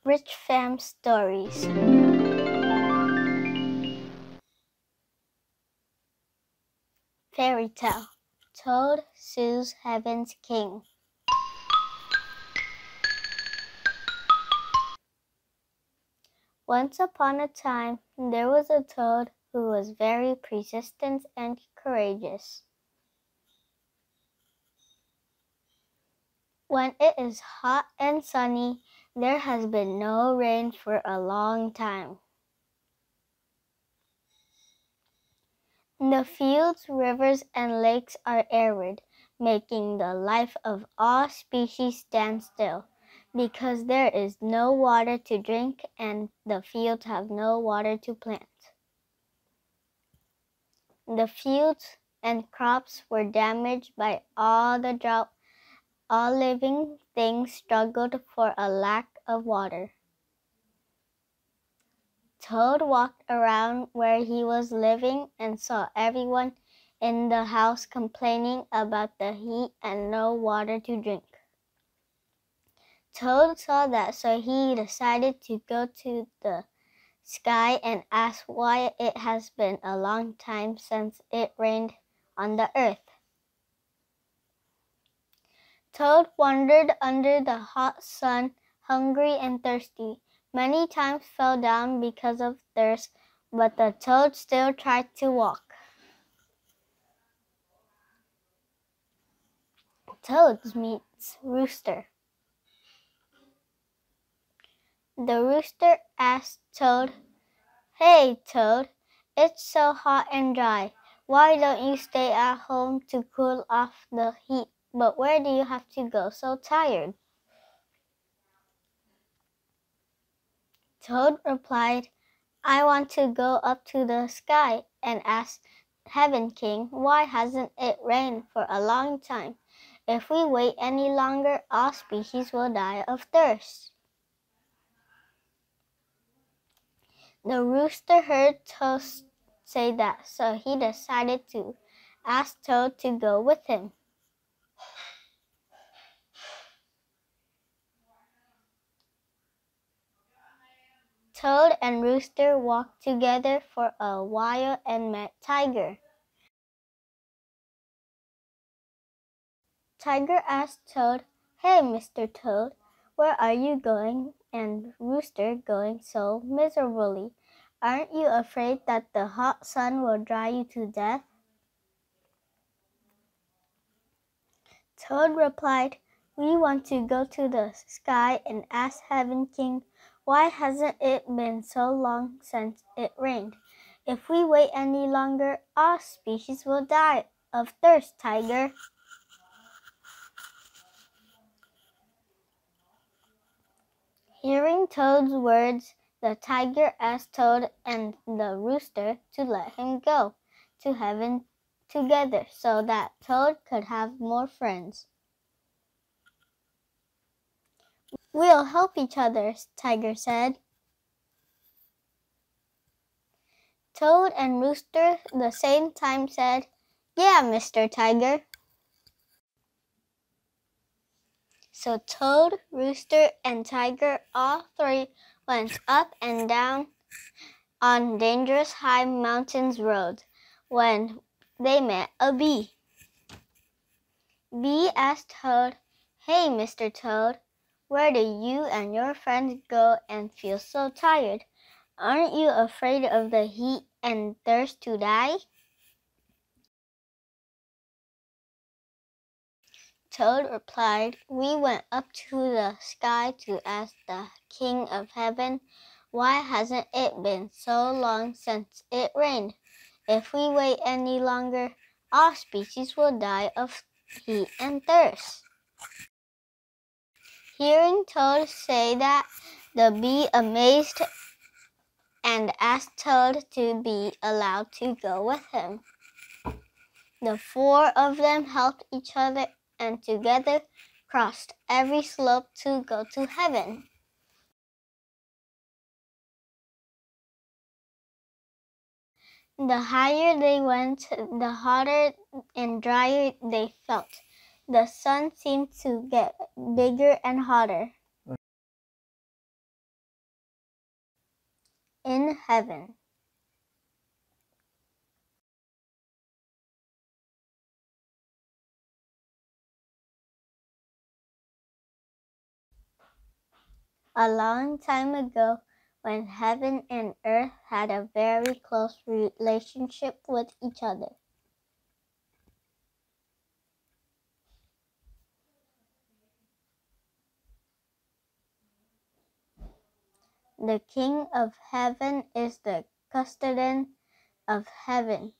Rich Pham Stories. Fairy Tale. Toad Sues Heaven's King. Once upon a time, there was a toad who was very persistent and courageous. When it is hot and sunny, there has been no rain for a long time. The fields, rivers, and lakes are arid, making the life of all species stand still, because there is no water to drink and the fields have no water to plant. The fields and crops were damaged by all the drought. All living things struggled for a lack of water. Toad walked around where he was living and saw everyone in the house complaining about the heat and no water to drink. Toad saw that, so he decided to go to the sky and ask why it has been a long time since it rained on the earth. Toad wandered under the hot sun, hungry and thirsty. Many times fell down because of thirst, but the toad still tried to walk. Toad meets Rooster. The rooster asked Toad, "Hey, Toad, it's so hot and dry. Why don't you stay at home to cool off the heat? But where do you have to go so tired?" Toad replied, "I want to go up to the sky and ask Heaven King, why hasn't it rained for a long time? If we wait any longer, all species will die of thirst." The rooster heard Toad say that, so he decided to ask Toad to go with him. Toad and Rooster walked together for a while and met Tiger. Tiger asked Toad, "Hey, Mr. Toad, where are you going?" And Rooster, "Going so miserably. Aren't you afraid that the hot sun will dry you to death?" Toad replied, "We want to go to the sky and ask Heaven King, why hasn't it been so long since it rained? If we wait any longer, all species will die of thirst, Tiger." Hearing Toad's words, the tiger asked Toad and the rooster to let him go to heaven together so that Toad could have more friends. "We'll help each other," Tiger said. Toad and Rooster the same time said, "Yeah, Mr. Tiger." So Toad, Rooster, and Tiger all three went up and down on dangerous high mountains roads when they met a bee. Bee asked Toad, "Hey, Mr. Toad, where do you and your friends go and feel so tired? Aren't you afraid of the heat and thirst to die?" Toad replied, "We went up to the sky to ask the King of Heaven, why hasn't it been so long since it rained? If we wait any longer, all species will die of heat and thirst." Hearing Toad say that, the bee amazed and asked Toad to be allowed to go with him. The four of them helped each other and together crossed every slope to go to heaven. The higher they went, the hotter and drier they felt. The sun seemed to get bigger and hotter. in heaven. A long time ago, when heaven and earth had a very close relationship with each other, the King of heaven is the custodian of heaven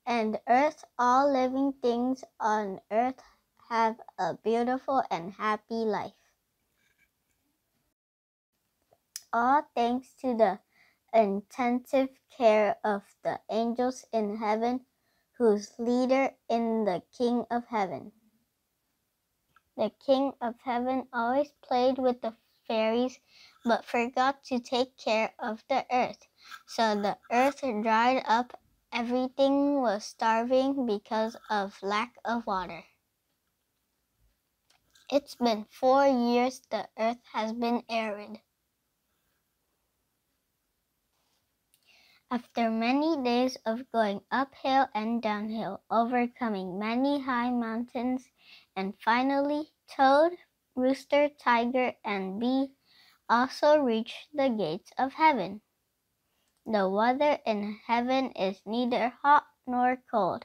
and earth. All living things on earth have a beautiful and happy life. All thanks to the attentive care of the angels in heaven, whose leader is the King of heaven. The King of heaven always played with the fairies, but forgot to take care of the earth. So the earth dried up. Everything was starving because of lack of water. It's been 4 years the earth has been arid. After many days of going uphill and downhill, overcoming many high mountains, and finally Toad, Rooster, Tiger, and Bee also reached the gates of heaven. The weather in heaven is neither hot nor cold.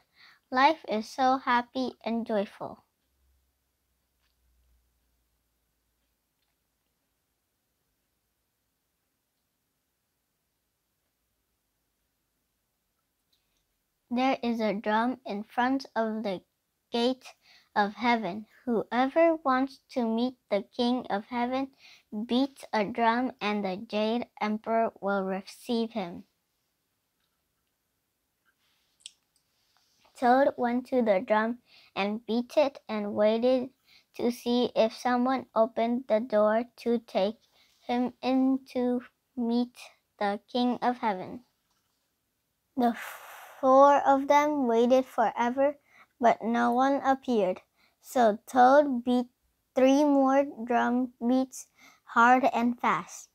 Life is so happy and joyful. There is a drum in front of the gate of heaven. Whoever wants to meet the King of heaven beats a drum, and the Jade Emperor will receive him. Toad went to the drum and beat it and waited to see if someone opened the door to take him in to meet the King of heaven. The 4 of them waited forever, but no one appeared. So Toad beat 3 more drum beats hard and fast.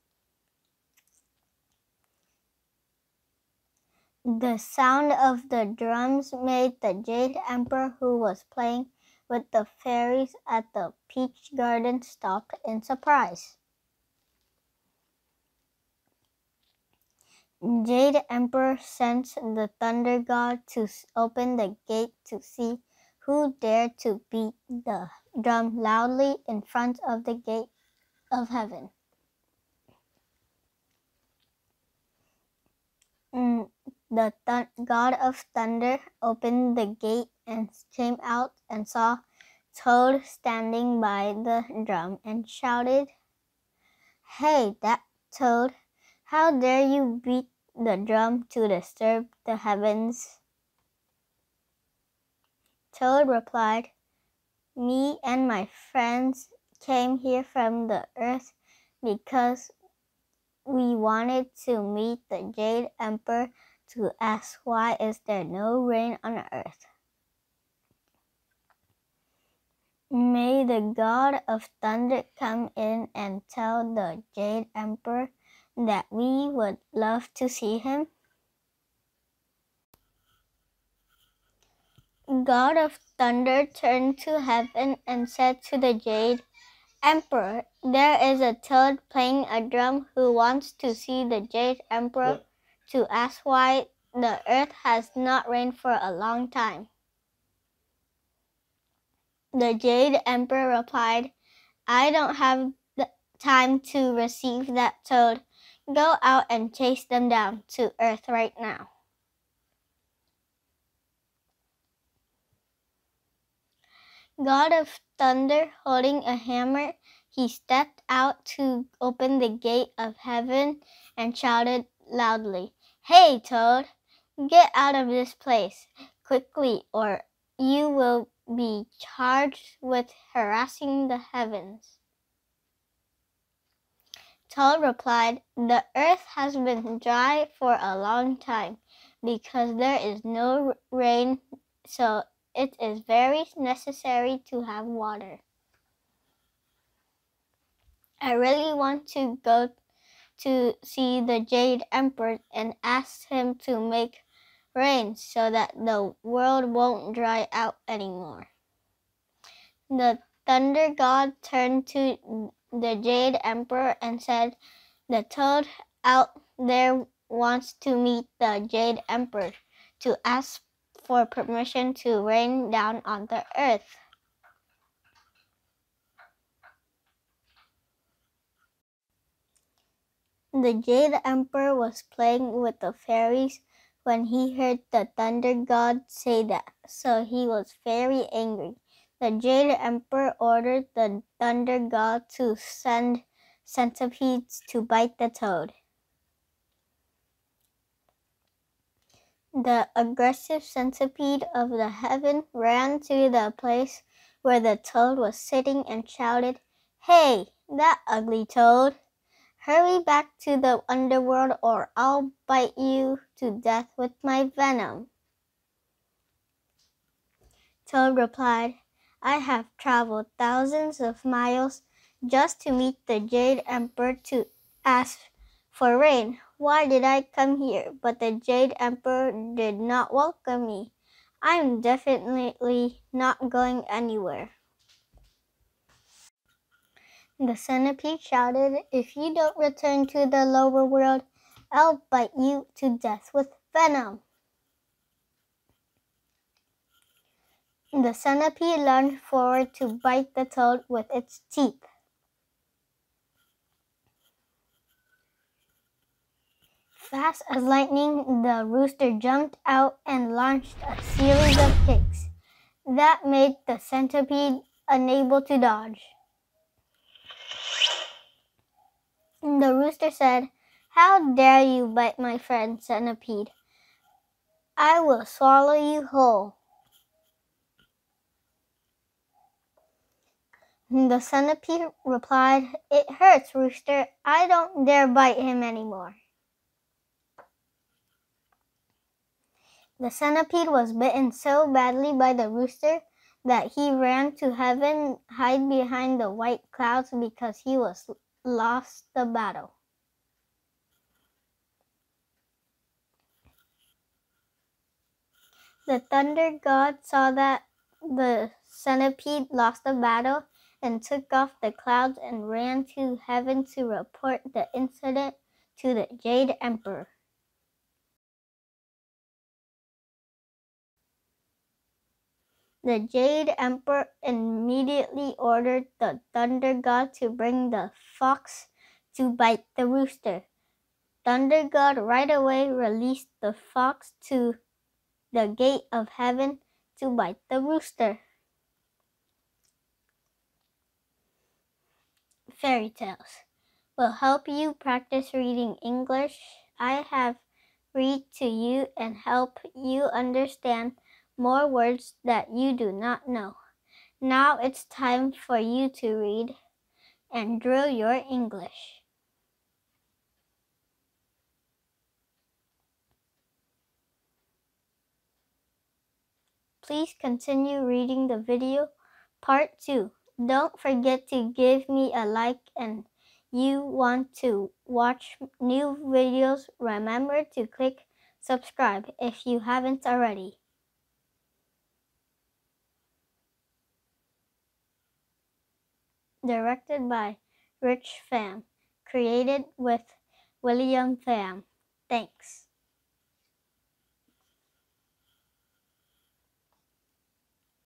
The sound of the drums made the Jade Emperor, who was playing with the fairies at the peach garden, stop in surprise. Jade Emperor sent the Thunder God to open the gate to see who dared to beat the drum loudly in front of the gate of heaven. The God of Thunder opened the gate and came out and saw Toad standing by the drum and shouted, "Hey, that Toad, how dare you beat the drum to disturb the heavens?" Toad replied, "Me and my friends came here from the earth because we wanted to meet the Jade Emperor to ask why is there no rain on earth. May the God of Thunder come in and tell the Jade Emperor that we would love to see him." God of Thunder turned to heaven and said to the Jade Emperor, "There is a Toad playing a drum who wants to see the Jade Emperor to ask why the earth has not rained for a long time." The Jade Emperor replied, "I don't have the time to receive that Toad. Go out and chase them down to earth right now." God of Thunder, holding a hammer, he stepped out to open the gate of heaven and shouted loudly, "Hey, Toad, get out of this place quickly, or you will be charged with harassing the heavens." Toad replied, "The earth has been dry for a long time because there is no rain, so it is very necessary to have water. I really want to go to see the Jade Emperor and asked him to make rain so that the world won't dry out anymore. The Thunder God turned to the Jade Emperor and said, "The toad out there wants to meet the Jade Emperor to ask for permission to rain down on the earth." The Jade Emperor was playing with the fairies when he heard the Thunder God say that, so he was very angry. The Jade Emperor ordered the Thunder God to send centipedes to bite the toad. The aggressive centipede of the heaven ran to the place where the toad was sitting and shouted, "Hey, that ugly toad! Hurry back to the underworld or I'll bite you to death with my venom." Toad replied, "I have traveled thousands of miles just to meet the Jade Emperor to ask for rain. Why did I come here? But the Jade Emperor did not welcome me. I'm definitely not going anywhere." The centipede shouted, "If you don't return to the lower world, I'll bite you to death with venom." The centipede lunged forward to bite the toad with its teeth. Fast as lightning, the rooster jumped out and launched a series of kicks that made the centipede unable to dodge. The rooster said, "How dare you bite my friend centipede? I will swallow you whole." The centipede replied, "It hurts, rooster. I don't dare bite him anymore." The centipede was bitten so badly by the rooster that he ran to heaven, hid behind the white clouds because he was lost the battle. The thunder god saw that the centipede lost the battle and took off the clouds and ran to heaven to report the incident to the Jade Emperor. The Jade Emperor immediately ordered the Thunder God to bring the fox to bite the rooster. Thunder God right away released the fox to the gate of heaven to bite the rooster. Fairy tales will help you practice reading English. I have read to you and help you understand more words that you do not know. Now it's time for you to read and drill your English. Please continue reading the video part 2. Don't forget to give me a like, and you want to watch new videos, remember to click subscribe if you haven't already. Directed by Pham. Created with William Pham. Thanks.